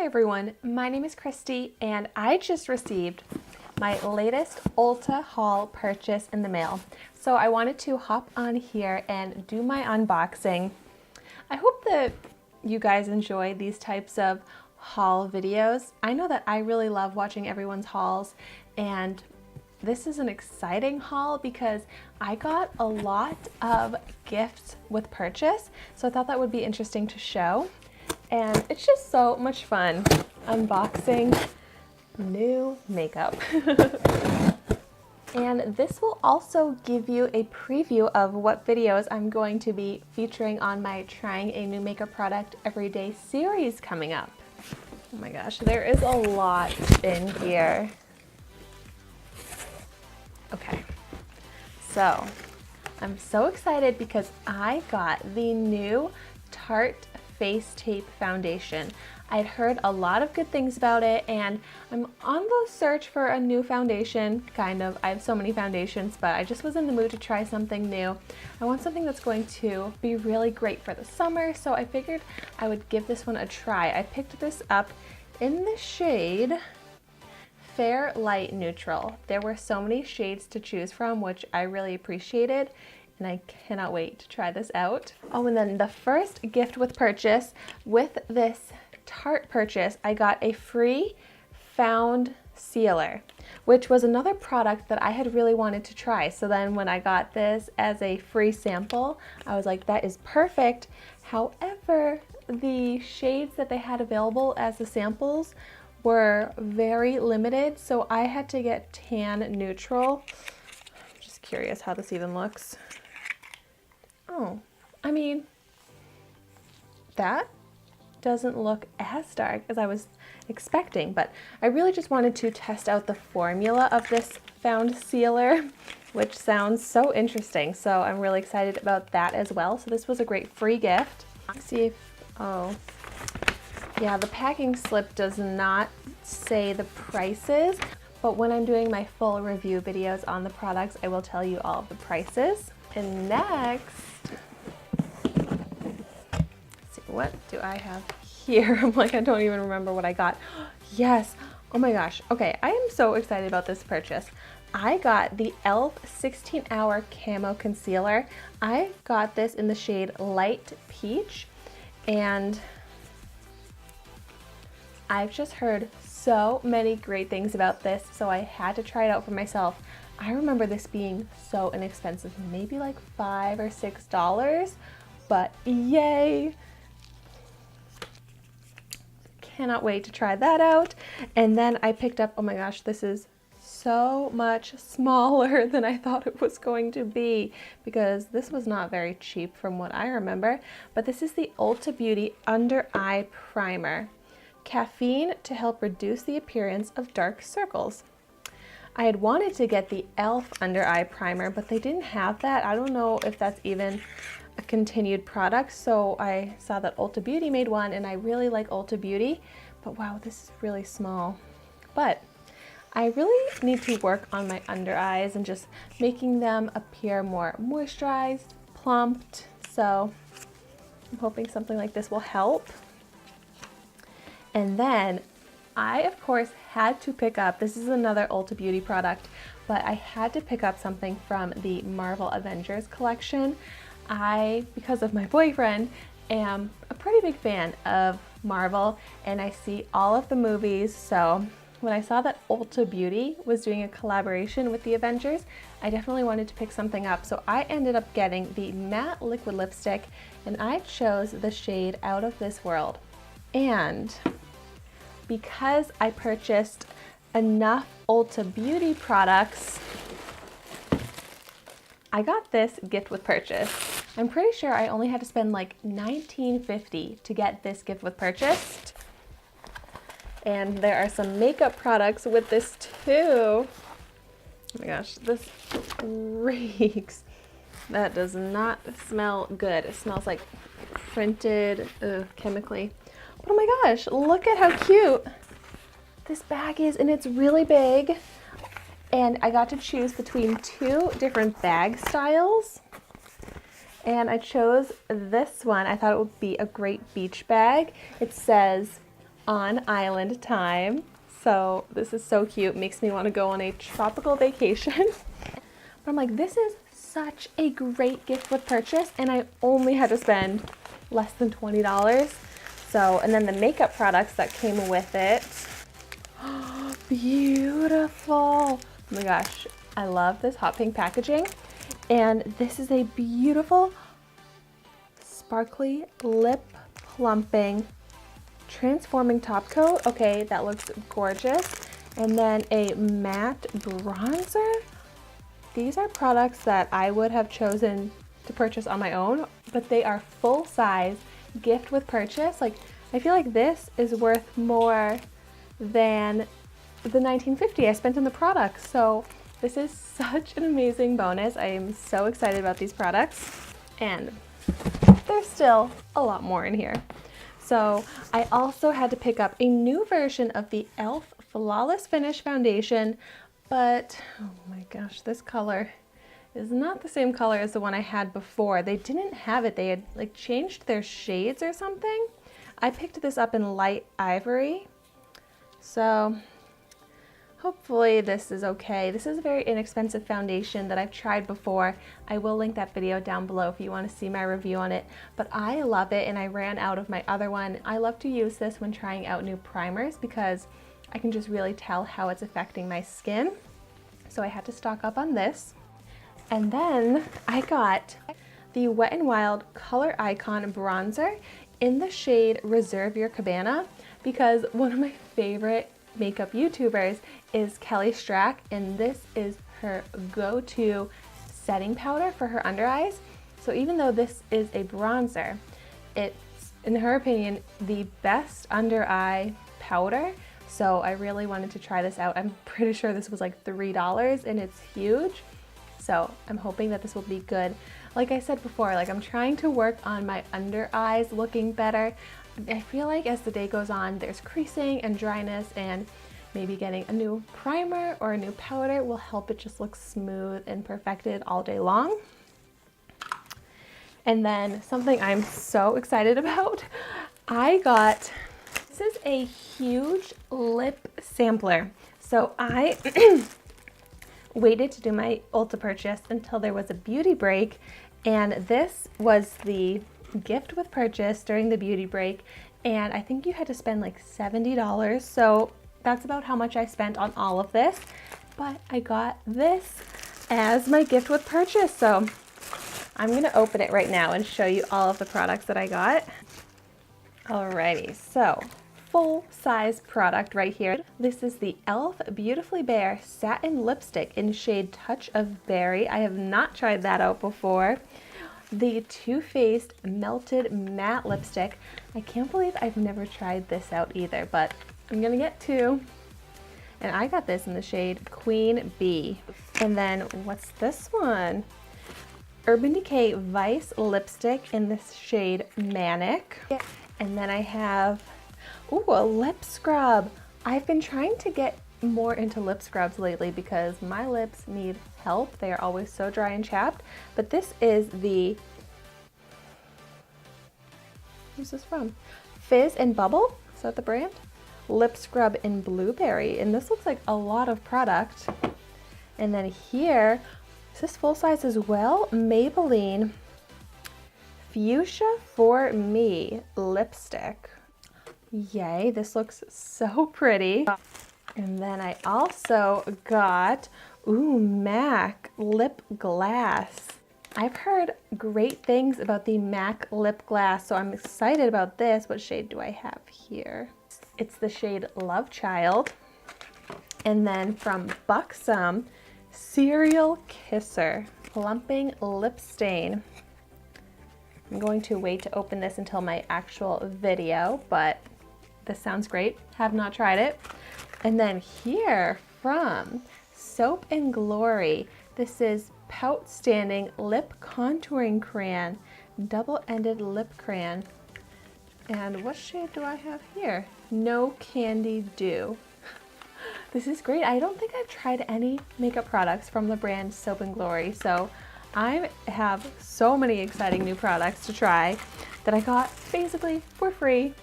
everyone, my name is Christy and I just received my latest Ulta haul purchase in the mail. So I wanted to hop on here and do my unboxing. I hope that you guys enjoy these types of haul videos. I know that I really love watching everyone's hauls, and this is an exciting haul because I got a lot of gifts with purchase. So I thought that would be interesting to show. And it's just so much fun unboxing new makeup. And this will also give you a preview of what videos I'm going to be featuring on my Trying a New Makeup Product Everyday series coming up. Oh my gosh, there is a lot in here. Okay, so I'm so excited because I got the new Tarte Face Tape Foundation. I'd heard a lot of good things about it, and I'm on the search for a new foundation, kind of. I have so many foundations, but I just was in the mood to try something new. I want something that's going to be really great for the summer, so I figured I would give this one a try. I picked this up in the shade Fair Light Neutral. There were so many shades to choose from, which I really appreciated, and I cannot wait to try this out. Oh, and then the first gift with purchase, with this Tarte purchase, I got a free found sealer, which was another product that I had really wanted to try. So then when I got this as a free sample, I was like, that is perfect. However, the shades that they had available as the samples were very limited, so I had to get tan neutral. I'm just curious how this even looks. Oh, I mean, that doesn't look as dark as I was expecting, but I really just wanted to test out the formula of this found sealer, which sounds so interesting. So I'm really excited about that as well. So this was a great free gift. Let's see if, oh, yeah, the packing slip does not say the prices, but when I'm doing my full review videos on the products, I will tell you all of the prices. And next, let's see, what do I have here? I'm like, I don't even remember what I got. Yes, oh my gosh. Okay, I am so excited about this purchase. I got the e.l.f. 16-Hour Camo Concealer. I got this in the shade Light Peach, and I've just heard so many great things about this, so I had to try it out for myself. I remember this being so inexpensive, maybe like $5 or $6, but yay! Cannot wait to try that out. And then I picked up, oh my gosh, this is so much smaller than I thought it was going to be, because this was not very cheap from what I remember, but this is the Ulta Beauty Under Eye Primer. Caffeine to help reduce the appearance of dark circles. I had wanted to get the e.l.f. Under Eye Primer, but they didn't have that. I don't know if that's even a continued product, so I saw that Ulta Beauty made one, and I really like Ulta Beauty, but wow, this is really small. But I really need to work on my under eyes and just making them appear more moisturized, plumped, so I'm hoping something like this will help. And then I, of course, had to pick up, this is another Ulta Beauty product, but I had to pick up something from the Marvel Avengers collection. I, because of my boyfriend, am a pretty big fan of Marvel, and I see all of the movies, so when I saw that Ulta Beauty was doing a collaboration with the Avengers, I definitely wanted to pick something up. So I ended up getting the matte liquid lipstick, and I chose the shade Out of This World. And because I purchased enough Ulta Beauty products, I got this gift with purchase. I'm pretty sure I only had to spend like $19.50 to get this gift with purchase. And there are some makeup products with this too. Oh my gosh, this reeks. That does not smell good. It smells like printed chemically. But oh my gosh, look at how cute this bag is, and it's really big. And I got to choose between two different bag styles. And I chose this one. I thought it would be a great beach bag. It says on island time. So this is so cute. Makes me want to go on a tropical vacation. But I'm like, this is such a great gift with purchase, and I only had to spend less than $20. So, and then the makeup products that came with it. Beautiful. Oh my gosh, I love this hot pink packaging. And this is a beautiful sparkly lip plumping transforming top coat. Okay, that looks gorgeous. And then a matte bronzer. These are products that I would have chosen to purchase on my own, but they are full size gift with purchase. Like, I feel like this is worth more than the $19.50 I spent on the products. So this is such an amazing bonus. I am so excited about these products, and there's still a lot more in here. So I also had to pick up a new version of the e.l.f. Flawless Finish Foundation, but oh my gosh, this color is not the same color as the one I had before. They didn't have it. They had like changed their shades or something. I picked this up in light ivory. So hopefully this is okay. This is a very inexpensive foundation that I've tried before. I will link that video down below if you want to see my review on it. But I love it, and I ran out of my other one. I love to use this when trying out new primers because I can just really tell how it's affecting my skin. So I had to stock up on this. And then I got the Wet n Wild Color Icon Bronzer in the shade Reserve Your Cabana, because one of my favorite makeup YouTubers is Kelly Strack, and this is her go-to setting powder for her under eyes. So even though this is a bronzer, it's, in her opinion, the best under eye powder. So I really wanted to try this out. I'm pretty sure this was like $3 and it's huge. So I'm hoping that this will be good. Like I said before, like I'm trying to work on my under eyes looking better. I feel like as the day goes on, there's creasing and dryness, and maybe getting a new primer or a new powder will help it just look smooth and perfected all day long. And then something I'm so excited about, I got, this is a huge lip sampler. So I waited to do my Ulta purchase until there was a beauty break, and this was the gift with purchase during the beauty break, and I think you had to spend like $70. So that's about how much I spent on all of this, but I got this as my gift with purchase. So I'm gonna open it right now and show you all of the products that I got. Alrighty, so full size product right here. This is the e.l.f. Beautifully Bare Satin Lipstick in shade Touch of Berry. I have not tried that out before. The Too Faced Melted Matte Lipstick. I can't believe I've never tried this out either, but I'm gonna get two. And I got this in the shade Queen Bee. And then what's this one? Urban Decay Vice Lipstick in this shade Manic. And then I have, ooh, a lip scrub. I've been trying to get more into lip scrubs lately because my lips need help. They are always so dry and chapped. But this is the, who's this from? Fizz and Bubble, is that the brand? Lip scrub in Blueberry, and this looks like a lot of product. And then here, is this full size as well? Maybelline Fuchsia for Me lipstick. Yay, this looks so pretty. And then I also got, ooh, MAC lip glass. I've heard great things about the MAC lip glass, so I'm excited about this. What shade do I have here? It's the shade Love Child. And then from Buxom, Serial Kisser Plumping Lip Stain. I'm going to wait to open this until my actual video, but this sounds great. Have not tried it. And then here from Soap and Glory, this is Pout Standing Lip Contouring Crayon, double-ended lip crayon. And what shade do I have here? No Candy Dew. This is great. I don't think I've tried any makeup products from the brand Soap and Glory, so I have so many exciting new products to try that I got basically for free.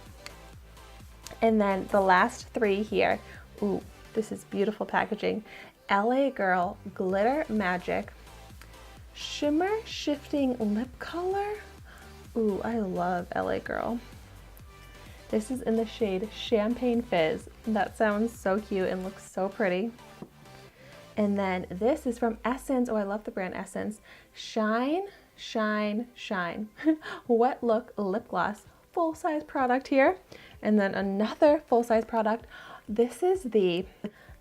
And then the last three here. Ooh, this is beautiful packaging. LA Girl Glitter Magic Shimmer Shifting Lip Color. Ooh, I love LA Girl. This is in the shade Champagne Fizz. That sounds so cute and looks so pretty. And then this is from Essence. Oh, I love the brand Essence. Shine, Shine, Shine. Wet Look Lip Gloss. Full-size product here. And then another full-size product. This is the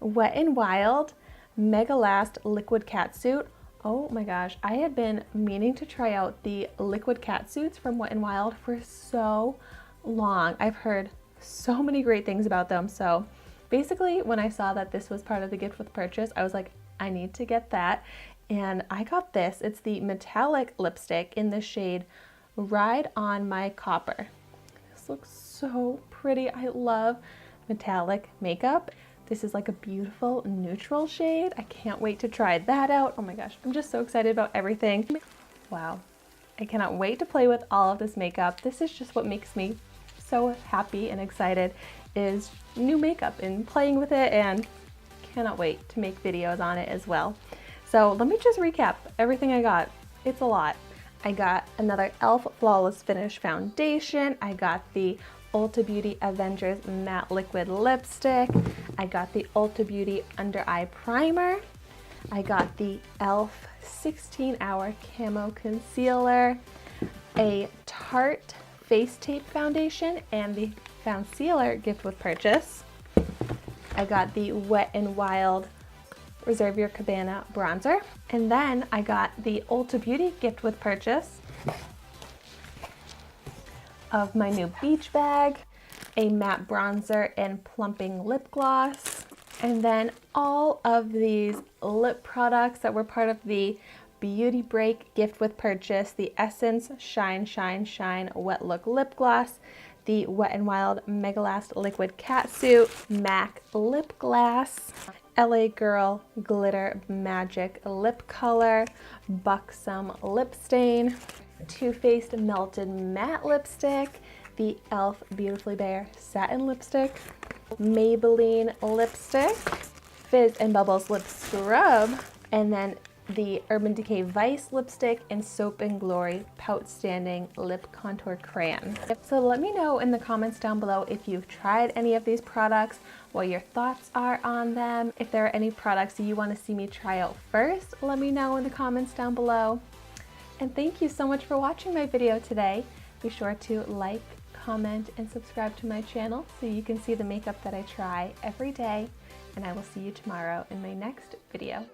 Wet n Wild Mega Last Liquid Catsuit. Oh my gosh, I had been meaning to try out the liquid catsuits from Wet n Wild for so long. I've heard so many great things about them. So basically, when I saw that this was part of the gift with purchase, I was like, I need to get that. And I got this. It's the metallic lipstick in the shade Ride On My Copper. This looks so pretty. I love metallic makeup. This is like a beautiful neutral shade. I can't wait to try that out. Oh my gosh, I'm just so excited about everything. Wow, I cannot wait to play with all of this makeup. This is just what makes me so happy and excited, is new makeup and playing with it, and cannot wait to make videos on it as well. So let me just recap everything I got. It's a lot. I got another e.l.f. Flawless Finish Foundation. I got the Ulta Beauty Avengers Matte Liquid Lipstick. I got the Ulta Beauty Under Eye Primer. I got the e.l.f. 16-Hour Camo Concealer, a Tarte Face Tape Foundation, and the Concealer gift with purchase. I got the Wet n Wild Reserve Your Cabana Bronzer. And then I got the Ulta Beauty gift with purchase of my new beach bag, a matte bronzer and plumping lip gloss, and then all of these lip products that were part of the Beauty Break gift with purchase: the Essence Shine Shine Shine Wet Look Lip Gloss, the Wet n Wild Mega Last Liquid Catsuit, MAC Lip Glass, LA Girl Glitter Magic Lip Color, Buxom Lip Stain, Too Faced Melted Matte Lipstick, the e.l.f. Beautifully Bare Satin Lipstick, Maybelline Lipstick, Fizz and Bubbles Lip Scrub, and then the Urban Decay Vice Lipstick and Soap and Glory Pout Standing Lip Contour Crayon. So let me know in the comments down below if you've tried any of these products, what your thoughts are on them. If there are any products you want to see me try out first, let me know in the comments down below. And thank you so much for watching my video today. Be sure to like, comment, and subscribe to my channel so you can see the makeup that I try every day. And I will see you tomorrow in my next video.